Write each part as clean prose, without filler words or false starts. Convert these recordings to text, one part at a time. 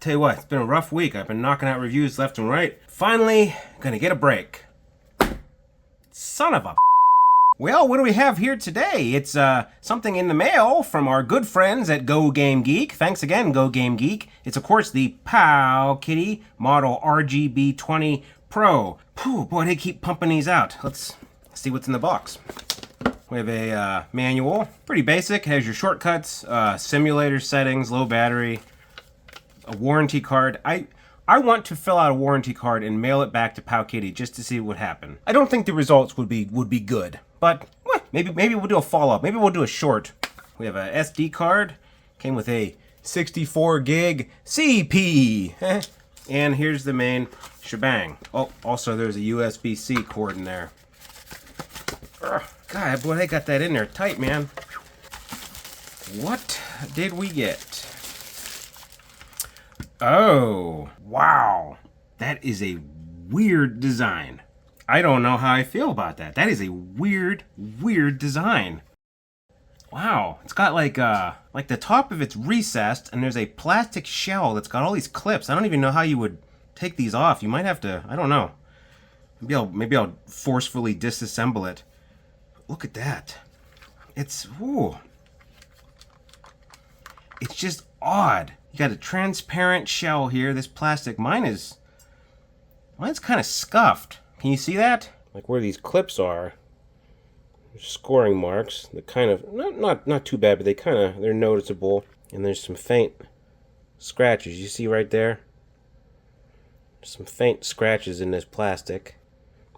Tell you what, it's been a rough week. I've been knocking out reviews left and right. Finally, gonna get a break. Son of a... Well, what do we have here today? It's something in the mail from our good friends at Go Game Geek. Thanks again, Go Game Geek. It's, of course, the Powkiddy model RGB20 Pro. Phew, boy, they keep pumping these out. Let's see what's in the box. We have a manual. Pretty basic. Has your shortcuts, simulator settings, low battery, a warranty card. I want to fill out a warranty card and mail it back to Powkiddy just to see what would happen. I don't think the results would be good, but well, maybe we'll do a follow-up. Maybe we'll do a short. We have a SD card. Came with a 64 gig CP. And here's the main shebang. Oh, also there's a USB-C cord in there. God, boy, they got that in there tight, man. What did we get? Oh, wow. That is a weird design. I don't know how I feel about that. That is a weird design. Wow. It's got like the top of it's recessed and there's a plastic shell that's got all these clips. I don't even know how you would take these off. You might have to, I don't know. Maybe I'll forcefully disassemble it. Look at that. It's, ooh. It's just odd. You got a transparent shell here. This plastic, mine's kind of scuffed. Can you see that? Like where these clips are. There's scoring marks. They're kind of not too bad, but they're noticeable. And there's some faint scratches. You see right there? There's some faint scratches in this plastic.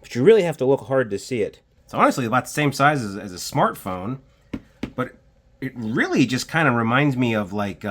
But you really have to look hard to see it. It's honestly about the same size as a smartphone, but it really just kind of reminds me of like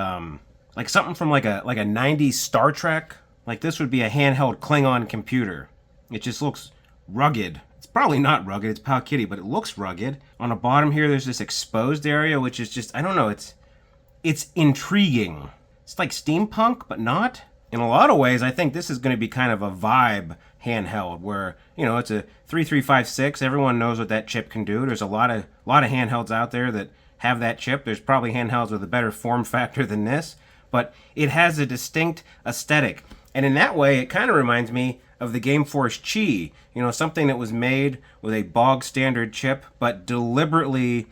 something from like a 90s Star Trek. Like this would be a handheld Klingon computer. It just looks rugged. It's probably not rugged, it's Powkiddy, but it looks rugged. On the bottom here, there's this exposed area, which is just, I don't know, it's intriguing. It's like steampunk, but not. In a lot of ways, I think this is going to be kind of a vibe handheld where, you know, it's a 3356. Everyone knows what that chip can do. There's a lot of handhelds out there that have that chip. There's probably handhelds with a better form factor than this, but it has a distinct aesthetic. And in that way, it kind of reminds me of the Gameforce Chi, you know, something that was made with a bog standard chip, but deliberately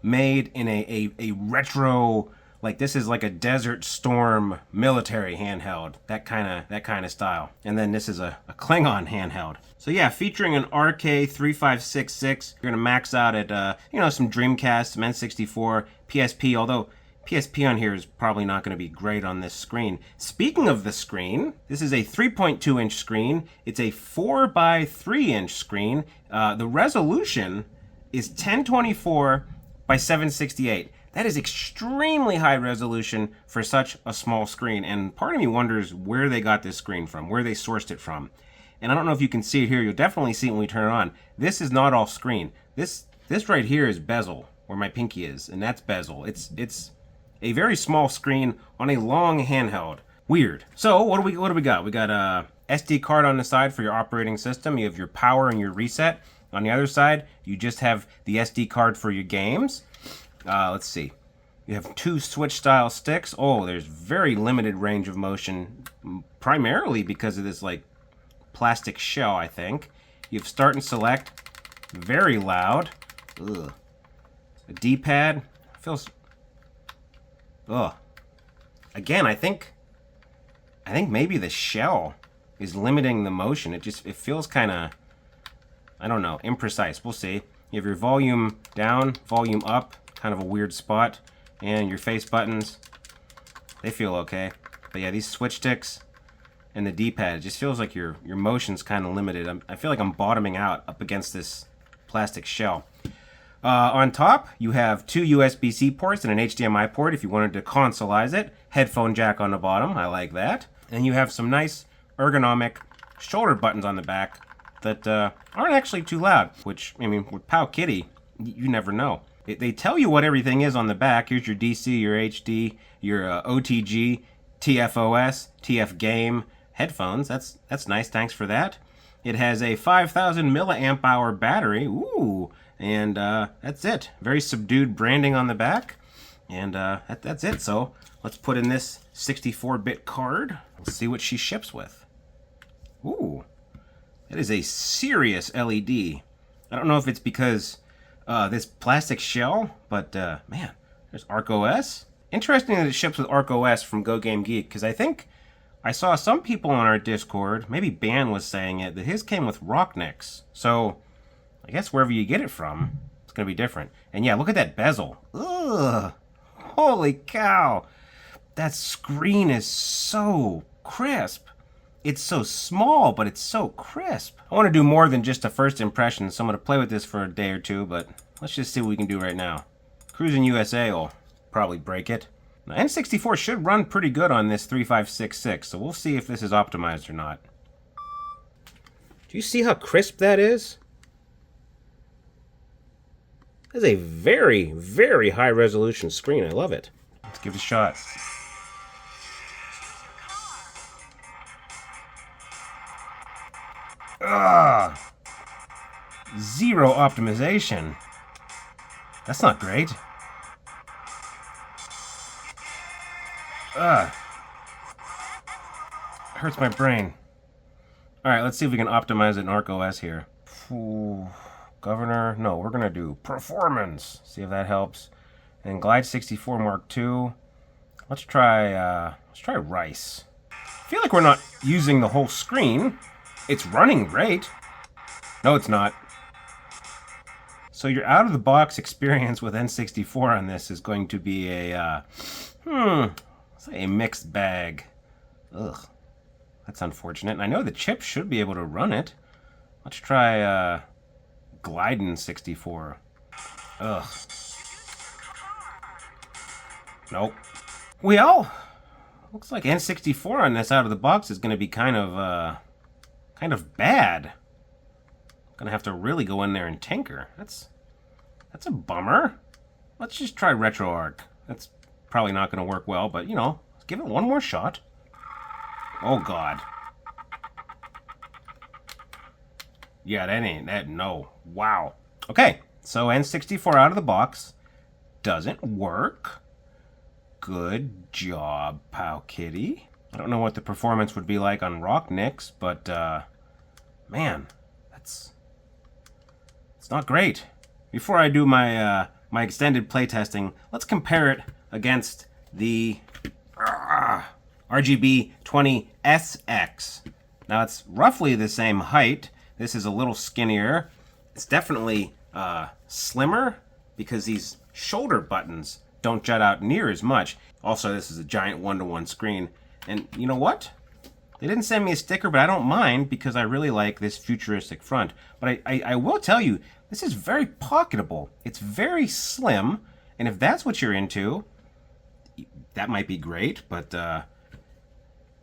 made in a retro, like this is like a Desert Storm military handheld, that kind of style. And then this is a Klingon handheld. So yeah, featuring an RK3566, you're gonna max out at some Dreamcast, some N64, PSP, although PSP on here is probably not going to be great on this screen. Speaking of the screen, this is a 3.2 inch screen. It's a 4 by 3 inch screen. The resolution is 1024 by 768. That is extremely high resolution for such a small screen. And part of me wonders where they got this screen from, where they sourced it from. And I don't know if you can see it here. You'll definitely see it when we turn it on. This is not all screen. This right here is bezel, where my pinky is, and that's bezel. It's a very small screen on a long handheld. Weird. So what do we got? We got a SD card on the side for your operating system. You have your power and your reset. On the other side, you just have the SD card for your games. Let's see. You have two switch style sticks. Oh, there's very limited range of motion, primarily because of this like plastic shell, I think. You have start and select. Very loud. Ugh. A D-pad. Feels... Ugh. Again, I think maybe the shell is limiting the motion. It feels kind of, I don't know, imprecise. We'll see. You have your volume down, volume up, kind of a weird spot, and your face buttons. They feel okay. But yeah, these switch sticks and the D-pad, it just feels like your motion's kind of limited. I feel like I'm bottoming out up against this plastic shell. On top, you have two USB-C ports and an HDMI port if you wanted to consoleize it. Headphone jack on the bottom, I like that. And you have some nice ergonomic shoulder buttons on the back that aren't actually too loud, which, I mean, with Powkiddy, you never know. They tell you what everything is on the back. Here's your DC, your HD, your OTG, TFOS, TF Game headphones. That's nice, thanks for that. It has a 5,000 milliamp hour battery. Ooh. And that's it. Very subdued branding on the back. And that's it. So let's put in this 64-bit card. Let's see what she ships with. Ooh, that is a serious LED. I don't know if it's because this plastic shell, but man, there's ArkOS. Interesting that it ships with ArkOS from Go Game Geek, because I think I saw some people on our Discord, maybe Ban was saying it, that his came with Rocknix. So I guess wherever you get it from, it's going to be different. And yeah, look at that bezel. Ugh, holy cow. That screen is so crisp. It's so small, but it's so crisp. I want to do more than just a first impression, so I'm going to play with this for a day or two, but let's just see what we can do right now. Cruising USA will probably break it. Now, N64 should run pretty good on this 3566, so we'll see if this is optimized or not. Do you see how crisp that is? That's a very, very high resolution screen. I love it. Let's give it a shot. Ugh. Zero optimization. That's not great. Ugh. Hurts my brain. Alright, let's see if we can optimize it in ArkOS here. Ooh, governor. No, we're gonna do performance. See if that helps. And Glide 64 Mark II. Let's try Rice. I feel like we're not using the whole screen. It's running great. No, it's not. So your out-of-the-box experience with N64 on this is going to be a, say a mixed bag. Ugh, that's unfortunate. And I know the chip should be able to run it. Let's try, Glidin 64. Ugh. Nope. Well, looks like N64 on this out-of-the-box is going to be kind of bad. Gonna have to really go in there and tinker. That's a bummer. Let's just try RetroArch. That's probably not gonna work well, but you know, let's give it one more shot. Oh god. Yeah, that ain't that. No. Wow. Okay, so N64 out of the box doesn't work. Good job, Powkiddy. I don't know what the performance would be like on Rocknix, but man, it's not great. Before I do my my extended playtesting, let's compare it against the RGB20 SX. Now it's roughly the same height. This is a little skinnier. It's definitely slimmer because these shoulder buttons don't jut out near as much. Also, this is a giant one-to-one screen. And you know what? They didn't send me a sticker, but I don't mind because I really like this futuristic front. But I will tell you, this is very pocketable. It's very slim, and if that's what you're into, that might be great, but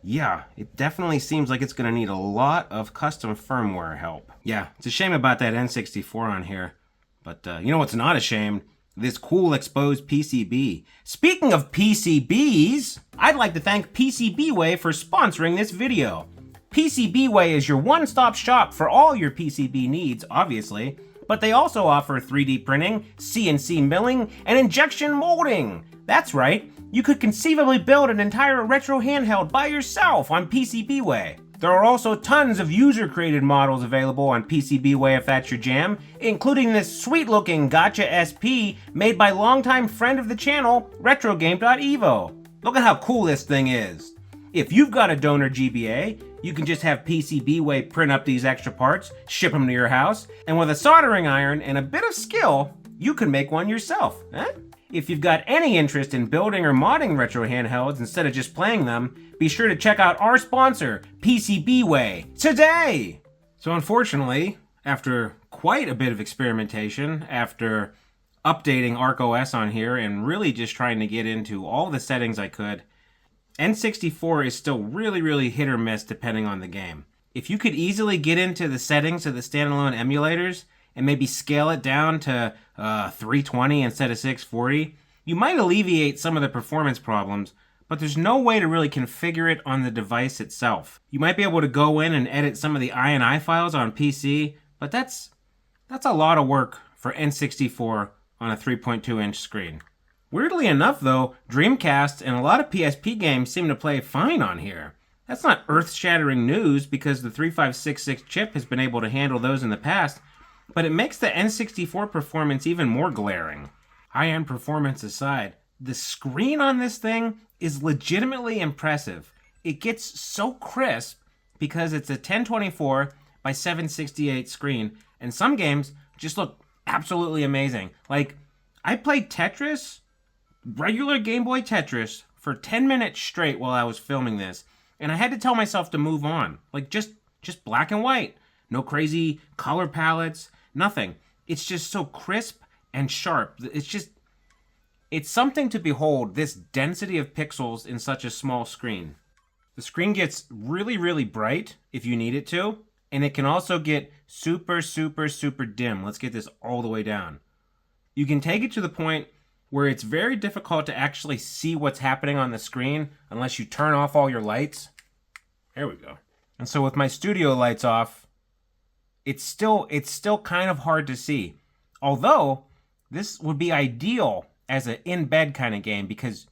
yeah, it definitely seems like it's going to need a lot of custom firmware help. Yeah, it's a shame about that N64 on here, but you know what's not a shame? This cool exposed PCB. Speaking of PCBs, I'd like to thank PCBWay for sponsoring this video. PCBWay is your one-stop shop for all your PCB needs, obviously, but they also offer 3D printing, CNC milling, and injection molding. That's right, you could conceivably build an entire retro handheld by yourself on PCBWay. There are also tons of user-created models available on PCBWay if that's your jam, including this sweet-looking Gotcha SP made by longtime friend of the channel, RetroGame.evo. Look at how cool this thing is. If you've got a donor GBA, you can just have PCBWay print up these extra parts, ship them to your house, and with a soldering iron and a bit of skill, you can make one yourself, huh? If you've got any interest in building or modding retro handhelds instead of just playing them, be sure to check out our sponsor, PCBWay, today! So unfortunately, after quite a bit of experimentation, after updating ArkOS on here and really just trying to get into all the settings I could, N64 is still really hit or miss depending on the game. If you could easily get into the settings of the standalone emulators and maybe scale it down to 320 instead of 640, you might alleviate some of the performance problems, but there's no way to really configure it on the device itself. You might be able to go in and edit some of the INI files on PC, but that's a lot of work for N64 on a 3.2-inch screen. Weirdly enough, though, Dreamcast and a lot of PSP games seem to play fine on here. That's not earth-shattering news because the 3566 chip has been able to handle those in the past, but it makes the N64 performance even more glaring. High-end performance aside, the screen on this thing is legitimately impressive. It gets so crisp because it's a 1024 by 768 screen, and some games just look absolutely amazing. Like, I played Tetris, regular Game Boy Tetris, for 10 minutes straight while I was filming this, and I had to tell myself to move on. Like, just black and white. No crazy color palettes, nothing. It's just so crisp and sharp. It's something to behold, this density of pixels in such a small screen. The screen gets really, really bright if you need it to, and it can also get super, super, super dim. Let's get this all the way down. You can take it to the point where it's very difficult to actually see what's happening on the screen unless you turn off all your lights. There we go. And so with my studio lights off, it's still kind of hard to see. Although, this would be ideal as an in-bed kind of game because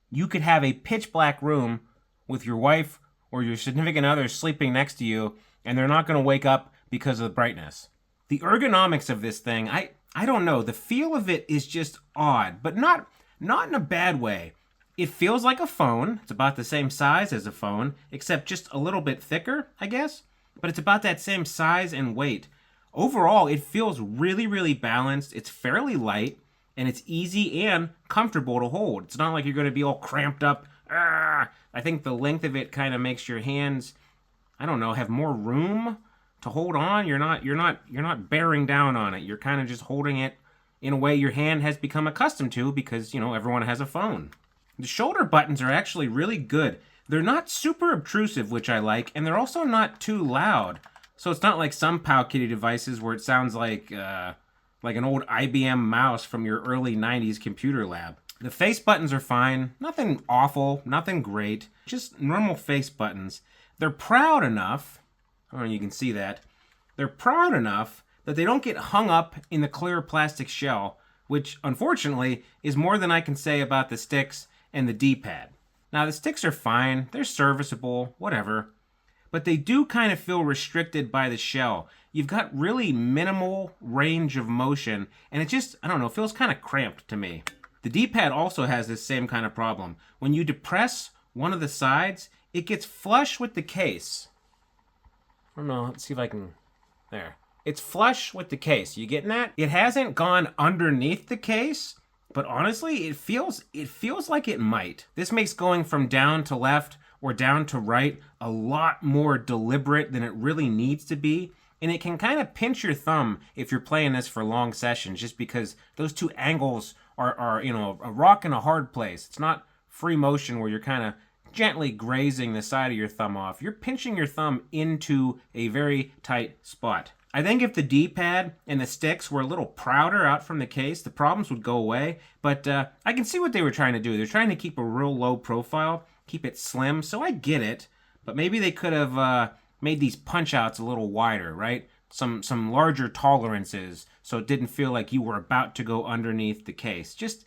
you could have a pitch black room with your wife or your significant other sleeping next to you, and they're not going to wake up because of the brightness. The ergonomics of this thing, I don't know. The feel of it is just odd, but not in a bad way. It feels like a phone. It's about the same size as a phone, except just a little bit thicker, I guess. But it's about that same size and weight. Overall, it feels really, really balanced. It's fairly light, and it's easy and comfortable to hold. It's not like you're going to be all cramped up. I think the length of it kind of makes your hands, I don't know, have more room to hold on. You're not bearing down on it. You're kind of just holding it in a way your hand has become accustomed to because, you know, everyone has a phone. The shoulder buttons are actually really good. They're not super obtrusive, which I like, and they're also not too loud. So it's not like some Powkiddy devices where it sounds like an old IBM mouse from your early 90s computer lab. The face buttons are fine. Nothing awful, nothing great. Just normal face buttons. They're proud enough, I don't know if you can see that, they're proud enough that they don't get hung up in the clear plastic shell, which unfortunately is more than I can say about the sticks and the D-pad. Now the sticks are fine, they're serviceable, whatever, but they do kind of feel restricted by the shell. You've got really minimal range of motion, and it just, I don't know, feels kind of cramped to me. The D-pad also has this same kind of problem. When you depress one of the sides, it gets flush with the case. I don't know, let's see if I can, there. It's flush with the case, you getting that? It hasn't gone underneath the case, but honestly, it feels like it might. This makes going from down to left or down to right a lot more deliberate than it really needs to be. And it can kind of pinch your thumb if you're playing this for long sessions, just because those two angles are you know, a rock and a hard place. It's not free motion where you're kind of gently grazing the side of your thumb off. You're pinching your thumb into a very tight spot. I think if the D-pad and the sticks were a little prouder out from the case, the problems would go away. But I can see what they were trying to do. They're trying to keep a real low profile, keep it slim, so I get it. But maybe they could have made these punch-outs a little wider, right? Some larger tolerances, so it didn't feel like you were about to go underneath the case. Just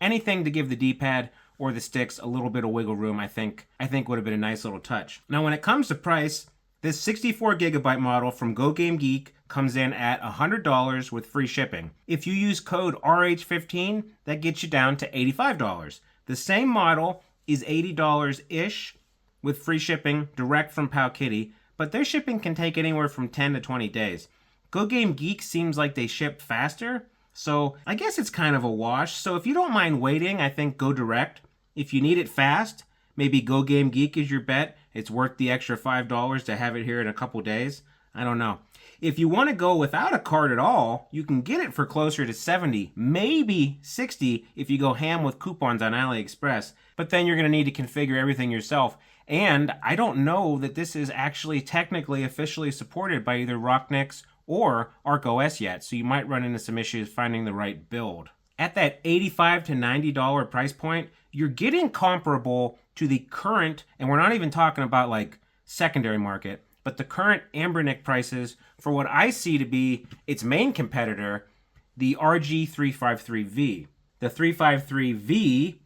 anything to give the D-pad or the sticks a little bit of wiggle room, I think would have been a nice little touch. Now, when it comes to price, this 64 gigabyte model from GoGameGeek comes in at $100 with free shipping. If you use code RH15, that gets you down to $85. The same model is $80-ish with free shipping direct from Powkiddy, but their shipping can take anywhere from 10 to 20 days. GoGameGeek seems like they ship faster, so I guess it's kind of a wash. So if you don't mind waiting, I think go direct. If you need it fast, maybe GoGameGeek is your bet. It's worth the extra $5 to have it here in a couple days. I don't know. If you want to go without a card at all, you can get it for closer to $70, maybe $60 if you go ham with coupons on AliExpress. But then you're going to need to configure everything yourself. And I don't know that this is actually technically officially supported by either Rocknix or ArkOS yet, so you might run into some issues finding the right build. At that $85 to $90 price point, you're getting comparable to the current, and we're not even talking about like secondary market, but the current Anbernic prices for what I see to be its main competitor, the RG353V. The 353V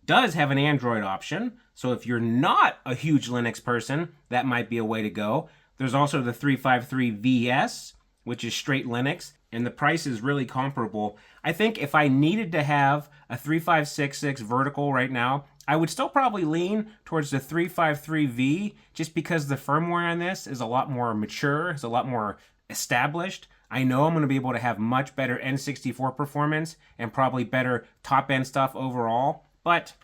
does have an Android option, so if you're not a huge Linux person, that might be a way to go. There's also the 353VS, which is straight Linux, and the price is really comparable. I think if I needed to have a 3566 vertical right now, I would still probably lean towards the 353V, just because the firmware on this is a lot more mature, it's a lot more established. I know I'm going to be able to have much better N64 performance and probably better top-end stuff overall, but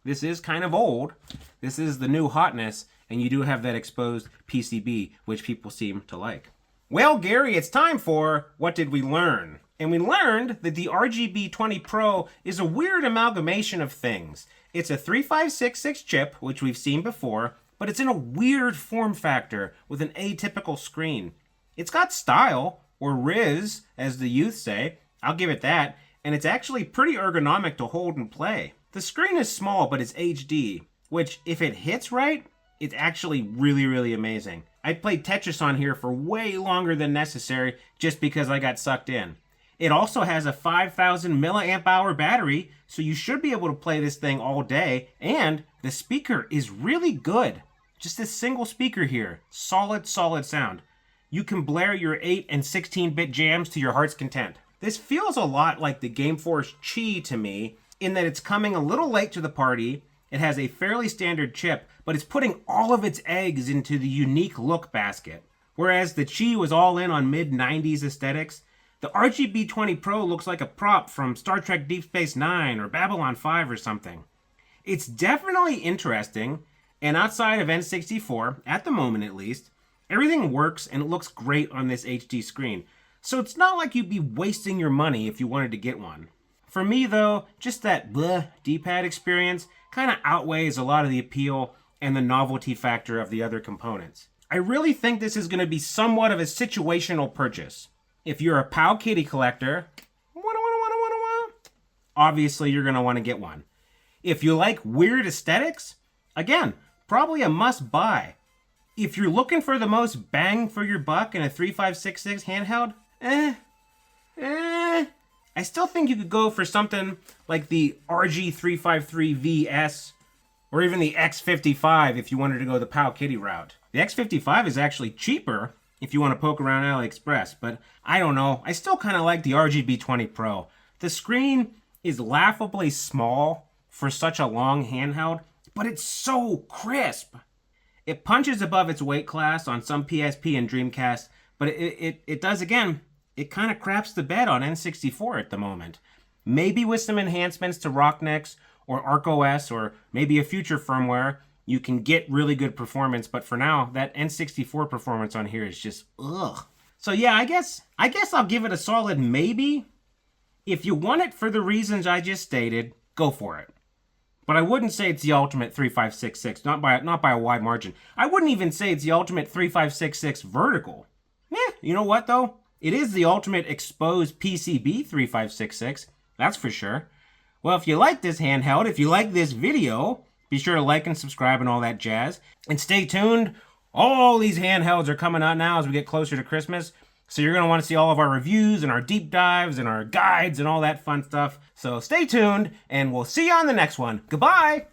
this is kind of old. This is the new hotness, and you do have that exposed PCB, which people seem to like. Well, Gary, it's time for What Did We Learn? And we learned that the RGB20 Pro is a weird amalgamation of things. It's a 3566 chip, which we've seen before, but it's in a weird form factor with an atypical screen. It's got style, or Riz, as the youth say. I'll give it that. And it's actually pretty ergonomic to hold and play. The screen is small, but it's HD, which, if it hits right, it's actually really, really amazing. I played Tetris on here for way longer than necessary just because I got sucked in. It also has a 5,000 milliamp hour battery, so you should be able to play this thing all day, and the speaker is really good. Just this single speaker here. Solid, solid sound. You can blare your 8 and 16-bit jams to your heart's content. This feels a lot like the Gameforce Chi to me, in that it's coming a little late to the party. It has a fairly standard chip, but it's putting all of its eggs into the unique look basket. Whereas the Chi was all in on mid-90s aesthetics, the RGB20 Pro looks like a prop from Star Trek Deep Space Nine or Babylon 5 or something. It's definitely interesting, and outside of N64, at the moment at least, everything works and it looks great on this HD screen. So it's not like you'd be wasting your money if you wanted to get one. For me though, just that bleh D-pad experience kind of outweighs a lot of the appeal and the novelty factor of the other components. I really think this is going to be somewhat of a situational purchase. If you're a Powkiddy collector, obviously you're going to want to get one. If you like weird aesthetics, again, probably a must buy. If you're looking for the most bang for your buck in a 3566 handheld, I still think you could go for something like the RG353VS or even the X55 if you wanted to go the Powkiddy route. The X55 is actually cheaper if you want to poke around AliExpress, but I don't know. I still kind of like the RGB20 Pro. The screen is laughably small for such a long handheld, but it's so crisp. It punches above its weight class on some PSP and Dreamcast, but it does again. It kind of craps the bed on N64 at the moment. Maybe with some enhancements to Rocknex or ArkOS or maybe a future firmware, you can get really good performance, but for now, that N64 performance on here is just ugh. So yeah, I guess I'll give it a solid maybe. If you want it for the reasons I just stated, go for it. But I wouldn't say it's the ultimate 3566, not by a wide margin. I wouldn't even say it's the ultimate 3566 vertical. You know what though? It is the ultimate exposed PCB 3566, that's for sure. Well, if you like this handheld, if you like this video, be sure to like and subscribe and all that jazz. And stay tuned. All these handhelds are coming out now as we get closer to Christmas. So you're going to want to see all of our reviews and our deep dives and our guides and all that fun stuff. So stay tuned, and we'll see you on the next one. Goodbye!